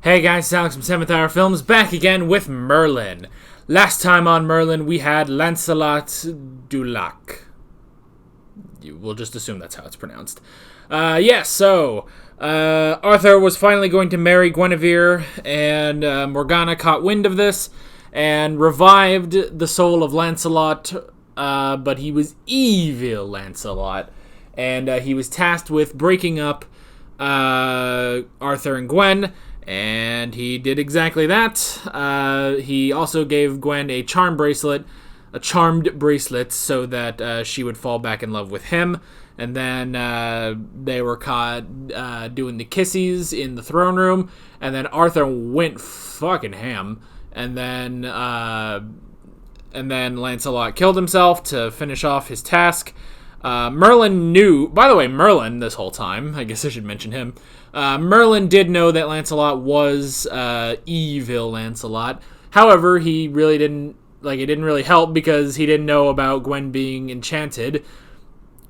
Hey guys, it's Alex from 7th Hour Films, back again with Merlin. Last time on Merlin, we had Lancelot du Lac. We'll just assume that's how it's pronounced. Arthur was finally going to marry Guinevere, and Morgana caught wind of this, and revived the soul of Lancelot, but he was evil Lancelot, and he was tasked with breaking up Arthur and Gwen, and he did exactly that. He also gave Gwen a charmed bracelet, so that she would fall back in love with him. And then they were caught doing the kissies in the throne room, and then Arthur went fucking ham, and then Lancelot killed himself to finish off his task. Merlin knew, by the way, Merlin this whole time, I guess I should mention him, Merlin did know that Lancelot was evil Lancelot. However, he really didn't, it didn't really help because he didn't know about Gwen being enchanted.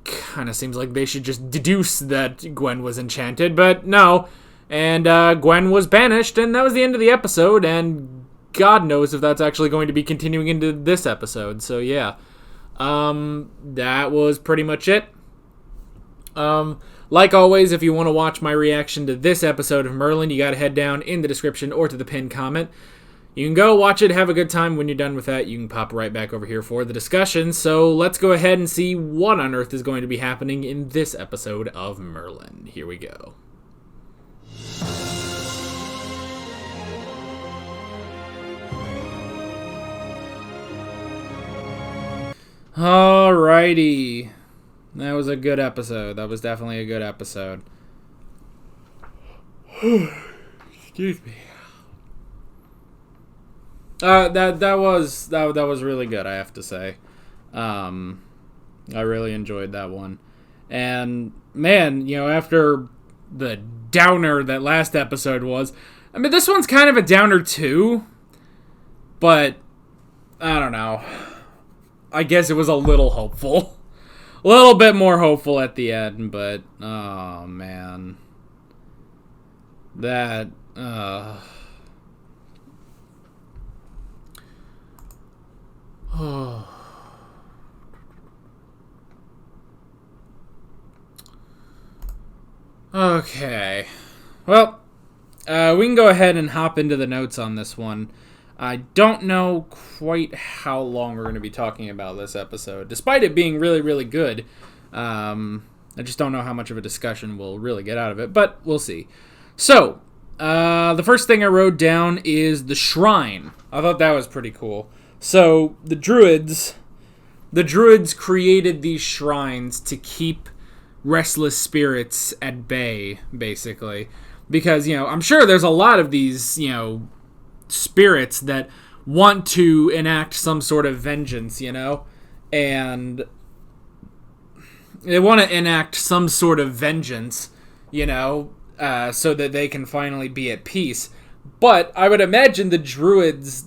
Kind of seems like they should just deduce that Gwen was enchanted, but no. And Gwen was banished, and that was the end of the episode, and God knows if that's actually going to be continuing into this episode, so yeah. That was pretty much it. Like always, if you want to watch my reaction to this episode of Merlin, you gotta head down in the description or to the pinned comment. You can go watch it, have a good time. When you're done with that, you can pop right back over here for the discussion. So let's go ahead and see what on earth is going to be happening in this episode of Merlin. Here we go. Alrighty. That was a good episode. That was definitely a good episode. Excuse me. That was really good, I have to say. I really enjoyed that one. And man, after the downer that last episode was, I mean, this one's kind of a downer too, but I don't know. I guess it was a little hopeful. A little bit more hopeful at the end, but oh man. That Okay. Well, we can go ahead and hop into the notes on this one. I don't know quite how long we're going to be talking about this episode, despite it being really, really good. I just don't know how much of a discussion we'll really get out of it, but we'll see. So, the first thing I wrote down is the shrine. I thought that was pretty cool. So, the druids created these shrines to keep restless spirits at bay, basically. Because, I'm sure there's a lot of these, spirits that want to enact some sort of vengeance, and they want to enact some sort of vengeance, so that they can finally be at peace. But I would imagine the druids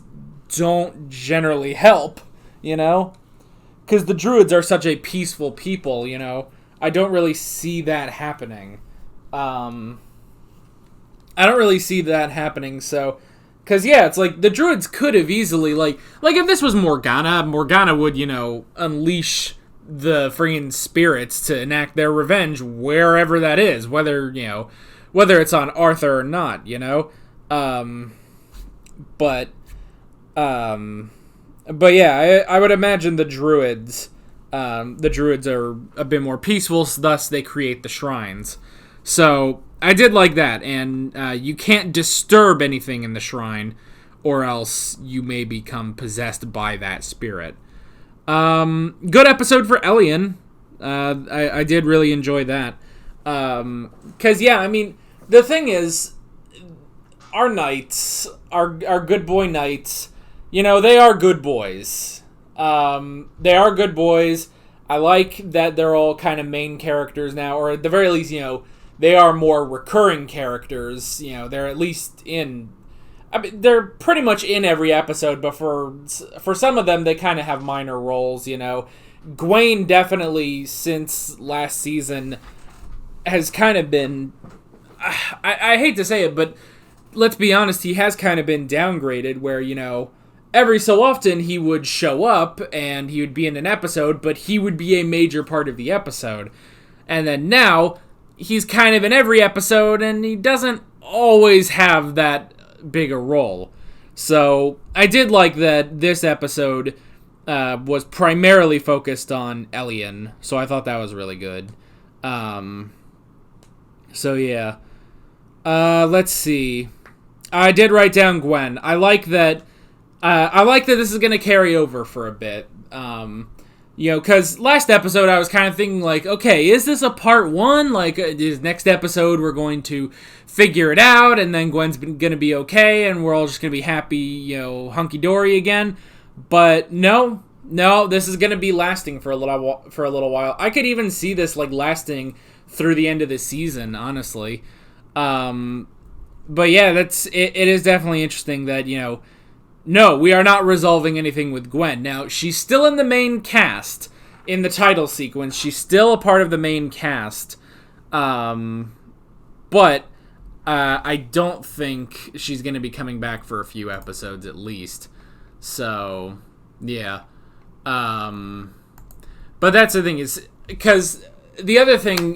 don't generally help, because the druids are such a peaceful people, I don't really see that happening. I don't really see that happening, so... Because, it's like, the druids could have easily, like if this was Morgana would, unleash the freaking spirits to enact their revenge wherever that is, whether it's on Arthur or not, But yeah, I would imagine the druids are a bit more peaceful, so thus they create the shrines. So... I did like that, and you can't disturb anything in the shrine, or else you may become possessed by that spirit. Good episode for Elian. I did really enjoy that. Because, the thing is, our knights, our good boy knights, they are good boys. They are good boys. I like that they're all kind of main characters now, or at the very least, they are more recurring characters. They're at least in... they're pretty much in every episode, but for some of them, they kind of have minor roles, Gwen definitely, since last season, has kind of been... I hate to say it, but let's be honest, he has kind of been downgraded where, every so often he would show up and he would be in an episode, but he would be a major part of the episode. And then now, he's kind of in every episode and he doesn't always have that big a role. So I did like that this episode was primarily focused on Elian, so I thought that was really good. So yeah. Let's see. I did write down Gwen. I like that this is going to carry over for a bit. Because last episode I was kind of thinking, like, okay, is this a part one? Like, is next episode we're going to figure it out, and then Gwen's going to be okay, and we're all just going to be happy, hunky-dory again? But no, this is going to be lasting for a little while. I could even see this, like, lasting through the end of the season, honestly. But yeah, it is definitely interesting that, no, we are not resolving anything with Gwen. Now, she's still in the main cast in the title sequence. She's still a part of the main cast. But I don't think she's going to be coming back for a few episodes at least. So, yeah. But that's the thing is, because the other thing,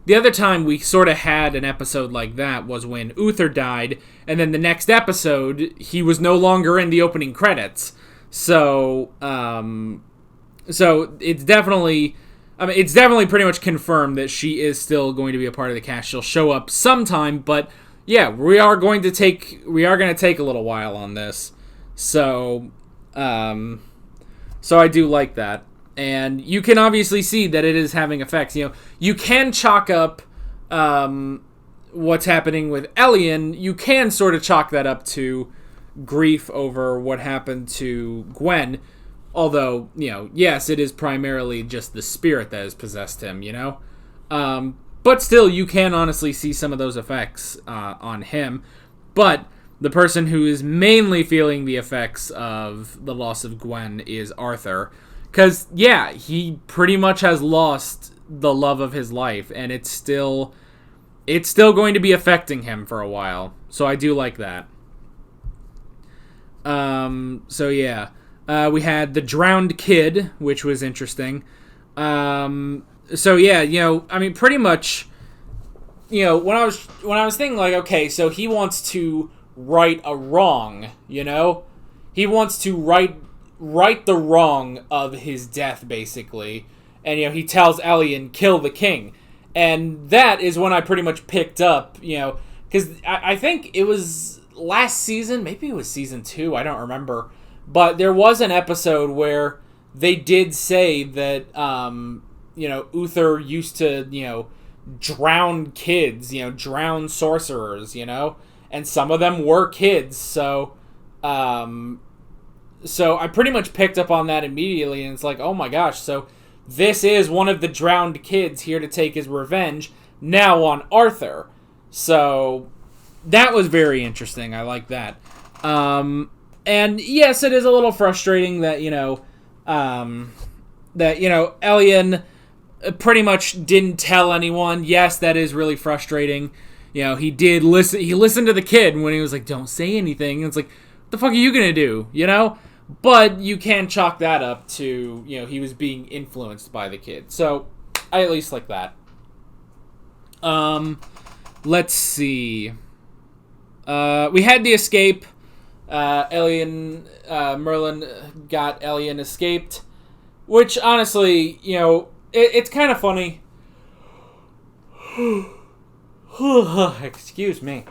the other time we sort of had an episode like that was when Uther died, and then the next episode, he was no longer in the opening credits. So it's definitely pretty much confirmed that she is still going to be a part of the cast. She'll show up sometime, but yeah, we are going to take a little while on this. So I do like that. And you can obviously see that it is having effects. You can chalk up what's happening with Elian. You can sort of chalk that up to grief over what happened to Gwen. Although, yes, it is primarily just the spirit that has possessed him, But still, you can honestly see some of those effects on him. But the person who is mainly feeling the effects of the loss of Gwen is Arthur. Because, yeah, he pretty much has lost the love of his life, and it's still going to be affecting him for a while. So I do like that. So yeah. We had the drowned kid, which was interesting. So yeah, pretty much, when I was thinking, like, okay, so he wants to right a wrong, He wants to right the wrong of his death, basically. And, he tells Elian, kill the king. And that is when I pretty much picked up, because I think it was last season, maybe it was season 2, I don't remember. But there was an episode where they did say that, Uther used to, drown kids, drown sorcerers, and some of them were kids, so I pretty much picked up on that immediately, and it's like, oh my gosh, so this is one of the drowned kids here to take his revenge, now on Arthur. So that was very interesting. I like that. And yes, it is a little frustrating that, Elian pretty much didn't tell anyone. Yes, that is really frustrating. He did listen. He listened to the kid when he was like, don't say anything. And it's like, what the fuck are you going to do? But you can chalk that up to, he was being influenced by the kid. So, I at least like that. Let's see. We had the escape. Merlin got Elian escaped. Which, honestly, it's kind of funny. Excuse me.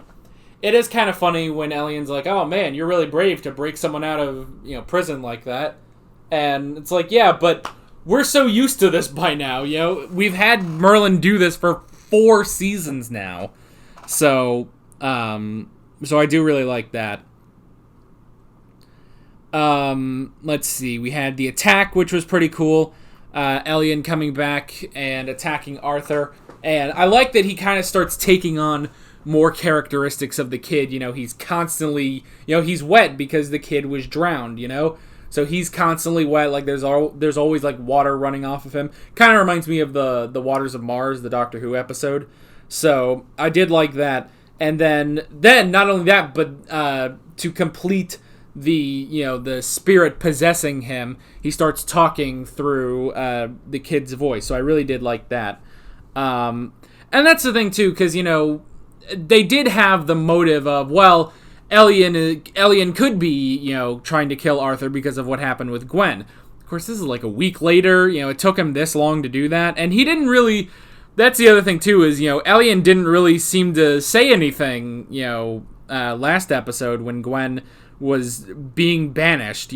It is kind of funny when Elian's like, oh man, you're really brave to break someone out of, prison like that. And it's like, yeah, but we're so used to this by now, We've had Merlin do this for 4 seasons now. So I do really like that. Let's see. We had the attack, which was pretty cool. Elian coming back and attacking Arthur. And I like that he kind of starts taking on more characteristics of the kid. He's constantly, he's wet because the kid was drowned, So he's constantly wet. Like there's always like water running off of him. Kind of reminds me of the Waters of Mars, the Doctor Who episode. So I did like that. And then not only that, but to complete the spirit possessing him, he starts talking through the kid's voice. So I really did like that. And that's the thing too, because they did have the motive of, well, Ellian could be trying to kill Arthur because of what happened with Gwen. Of course, this is like a week later. It took him this long to do that, and he didn't really. That's the other thing too, is Ellian didn't really seem to say anything. Last episode when Gwen was being banished.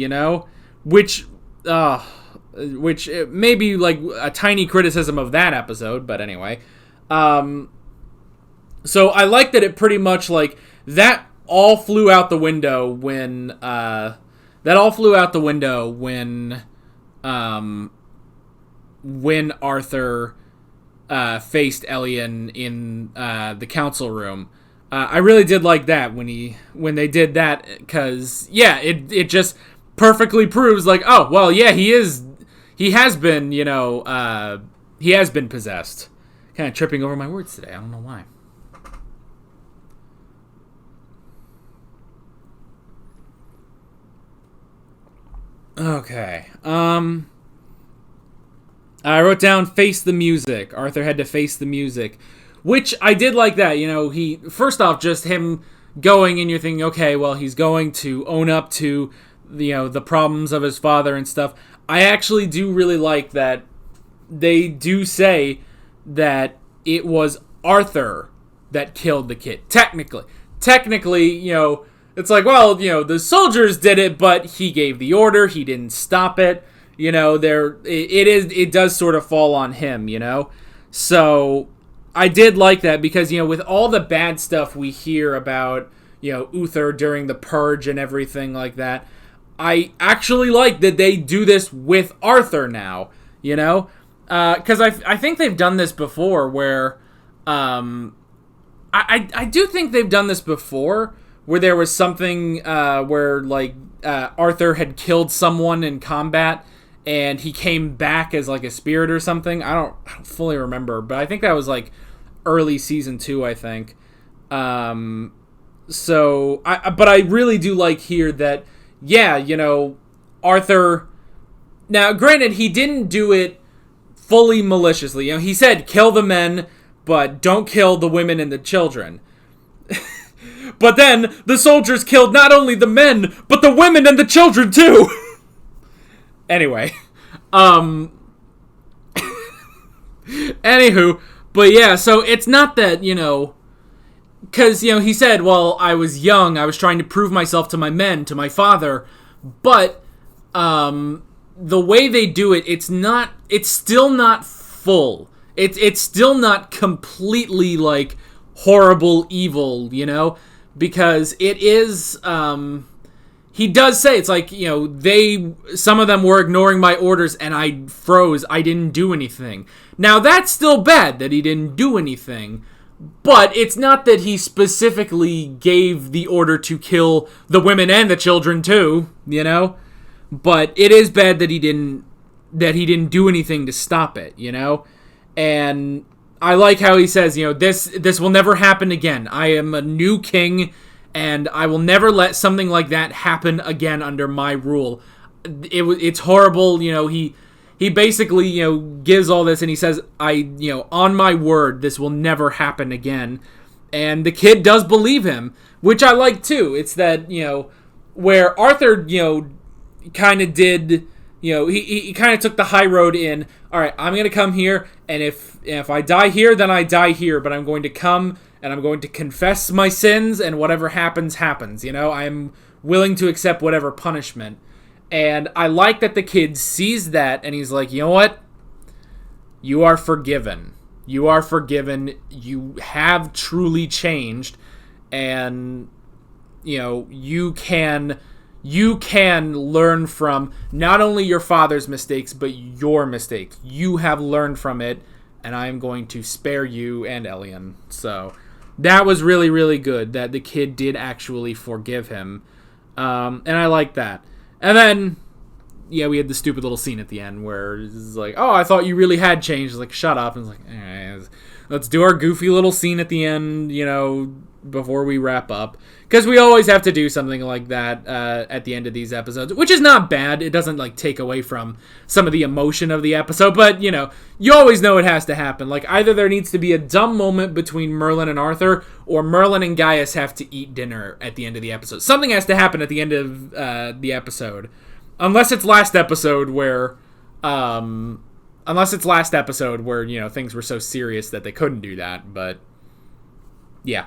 Which may be like a tiny criticism of that episode, but anyway. So I like that it pretty much like that all flew out the window when Arthur faced Ellian in the council room. I really did like that when they did that, because it just perfectly proves like, oh well, yeah, he has been possessed. Kind of tripping over my words today. I don't know why. Okay. I wrote down face the music. Arthur had to face the music, which I did like that. He first off, just him going, and you're thinking, okay, well, he's going to own up to the problems of his father and stuff. I actually do really like that they do say that it was Arthur that killed the kid. Technically, it's like, well, the soldiers did it, but he gave the order. He didn't stop it. It does sort of fall on him. So I did like that, because with all the bad stuff we hear about Uther during the purge and everything like that, I actually like that they do this with Arthur now. Because I think they've done this before, where I do think they've done this before, where there was something where like Arthur had killed someone in combat and he came back as like a spirit or something. I don't fully remember, but I think that was like early season 2, I think. But I really do like here that, Arthur. Now, granted, he didn't do it fully maliciously. He said kill the men, but don't kill the women and the children. But then the soldiers killed not only the men, but the women and the children too. Anyway, anywho, but yeah, so it's not that, because, he said, well, I was young, I was trying to prove myself to my men, to my father, but, the way they do it, it's still not full. It's still not completely, like, horrible evil, because it is, he does say, it's like, some of them were ignoring my orders and I froze. I didn't do anything. Now, that's still bad that he didn't do anything, but it's not that he specifically gave the order to kill the women and the children too, But it is bad that he didn't do anything to stop it, And I like how he says, this will never happen again. I am a new king, and I will never let something like that happen again under my rule. It's horrible, he basically, gives all this, and he says, on my word, this will never happen again. And the kid does believe him, which I like too. It's that, where Arthur, kind of did, he kind of took the high road in, all right, I'm going to come here, and if I die here, then I die here, but I'm going to come, and I'm going to confess my sins, and whatever happens, happens, I'm willing to accept whatever punishment. And I like that the kid sees that, and he's like, you know what? You are forgiven. You are forgiven. You have truly changed, and, you can learn from not only your father's mistakes, but your mistakes. You have learned from it, and I am going to spare you and Ellian. So that was really, really good that the kid did actually forgive him. And I like that. And then, we had the stupid little scene at the end where it's like, oh, I thought you really had changed. It's like, shut up. And it's like, let's do our goofy little scene at the end, before we wrap up, because we always have to do something like that at the end of these episodes, which is not bad. It doesn't like take away from some of the emotion of the episode, but you always know it has to happen. Like either there needs to be a dumb moment between Merlin and Arthur, or Merlin and Gaius have to eat dinner at the end of the episode. Something has to happen at the end of the episode, unless it's last episode where things were so serious that they couldn't do that. But yeah.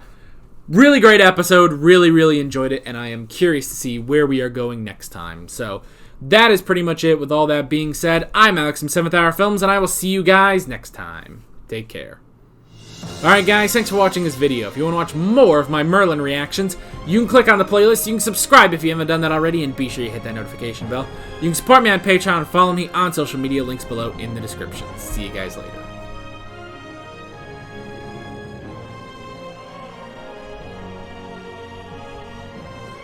Really great episode, really, really enjoyed it, and I am curious to see where we are going next time. So, that is pretty much it. With all that being said, I'm Alex from 7th Hour Films, and I will see you guys next time. Take care. Alright guys, thanks for watching this video. If you want to watch more of my Merlin reactions, you can click on the playlist, you can subscribe if you haven't done that already, and be sure you hit that notification bell. You can support me on Patreon and follow me on social media, links below in the description. See you guys later.